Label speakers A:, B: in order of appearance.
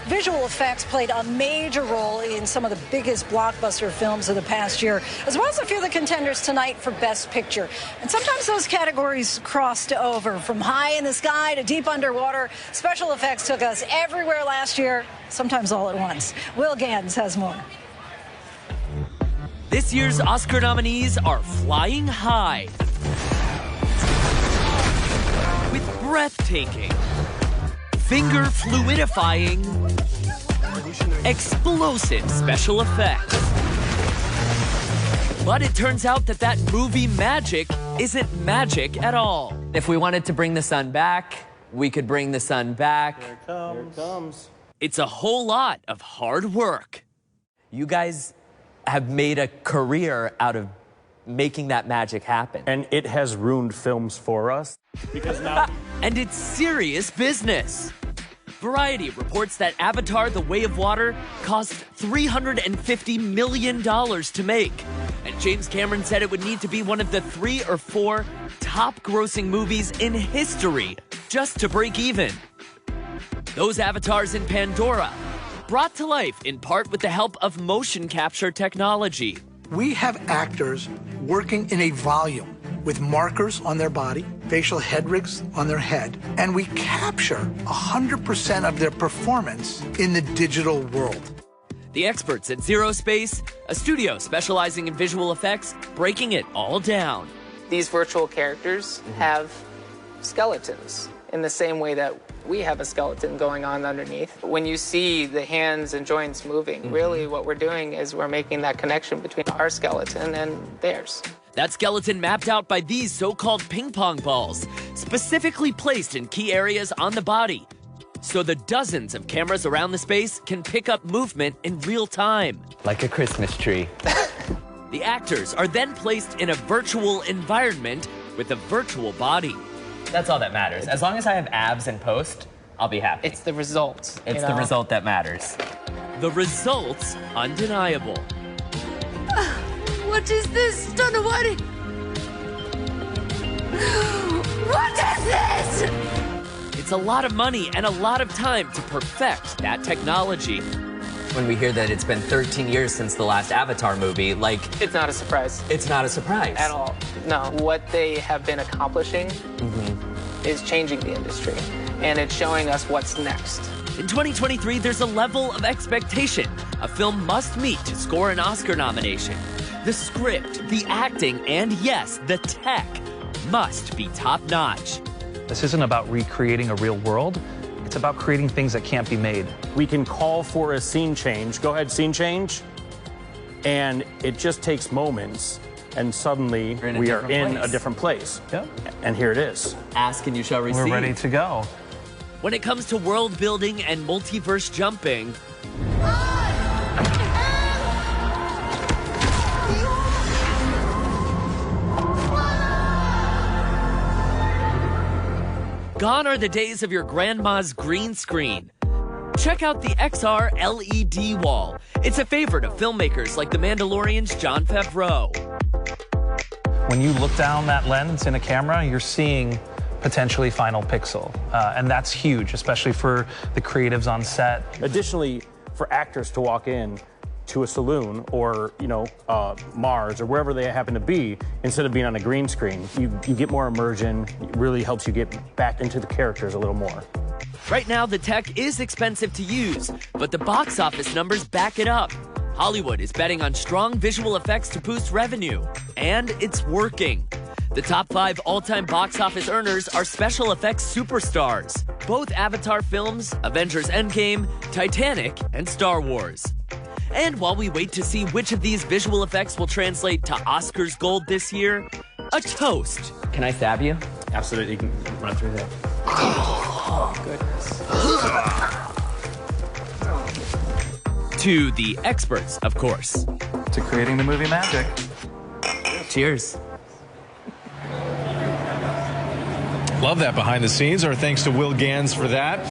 A: Visual effects played a major role in some of the biggest blockbuster films of the past year, as well as a few of the contenders tonight for Best Picture. And sometimes those categories crossed over. From high in the sky to deep underwater, special effects took us everywhere last year, sometimes all at once. Will Gans has more.
B: This year's Oscar nominees are flying high with breathtaking, finger fluidifying, explosive special effects. But it turns out that movie magic isn't magic at all.
C: If we wanted to bring the sun back, we could bring the sun back.
D: Here it comes. Here it comes.
B: It's a whole lot of hard work.
C: You guys have made a career out of making that magic happen.
D: And it has ruined films for us. Because now...
B: And it's serious business. Variety reports that Avatar: The Way of Water cost $350 million to make. And James Cameron said it would need to be one of the 3 or 4 top-grossing movies in history just to break even. Those avatars in Pandora, brought to life in part with the help of motion capture technology.
E: We have actors working in a volume with markers on their body, facial head rigs on their head, and we capture 100% of their performance in the digital world.
B: The experts at ZeroSpace, a studio specializing in visual effects, breaking it all down.
F: These virtual characters have skeletons in the same way that we have a skeleton going on underneath. When you see the hands and joints moving, really what we're doing is we're making that connection between our skeleton and theirs.
B: That skeleton mapped out by these so-called ping pong balls, specifically placed in key areas on the body, so the dozens of cameras around the space can pick up movement in real time.
C: Like a Christmas tree.
B: The actors are then placed in a virtual environment with a virtual body.
C: That's all that matters. As long as I have abs in post, I'll be happy.
F: It's the result.
C: It's the result that matters.
B: The results undeniable.
G: What is this? Don't know what it... What is this?
B: It's a lot of money and a lot of time to perfect that technology.
C: When we hear that it's been 13 years since the last Avatar movie, like...
F: It's not a surprise.
C: It's not a surprise.
F: At all. No. What they have been accomplishing is changing the industry, and it's showing us what's next.
B: In 2023, there's a level of expectation a film must meet to score an Oscar nomination. The script, the acting, and yes, the tech must be top-notch.
H: This isn't about recreating a real world. It's about creating things that can't be made.
D: We can call for a scene change. Go ahead, scene change. And it just takes moments, and suddenly we are in a different place.
H: Yep.
D: And here it is.
C: Ask and you shall receive.
H: We're ready to go.
B: When it comes to world building and multiverse jumping, gone are the days of your grandma's green screen. Check out the XR LED wall. It's a favorite of filmmakers like The Mandalorian's Jon Favreau.
H: When you look down that lens in a camera, you're seeing potentially final pixel. And that's huge, especially for the creatives on set.
D: Additionally, for actors to walk in to a saloon or, Mars or wherever they happen to be, instead of being on a green screen, you get more immersion. It really helps you get back into the characters a little more.
B: Right now, the tech is expensive to use, but the box office numbers back it up. Hollywood is betting on strong visual effects to boost revenue, and it's working. The top 5 all-time box office earners are special effects superstars. Both Avatar films, Avengers Endgame, Titanic, and Star Wars. And while we wait to see which of these visual effects will translate to Oscars gold this year, a toast.
C: Can I stab you?
D: Absolutely, you can run through there.
F: Oh, goodness.
B: To the experts, of course.
H: To creating the movie magic.
C: Cheers.
I: Love that behind the scenes. Our thanks to Will Gans for that.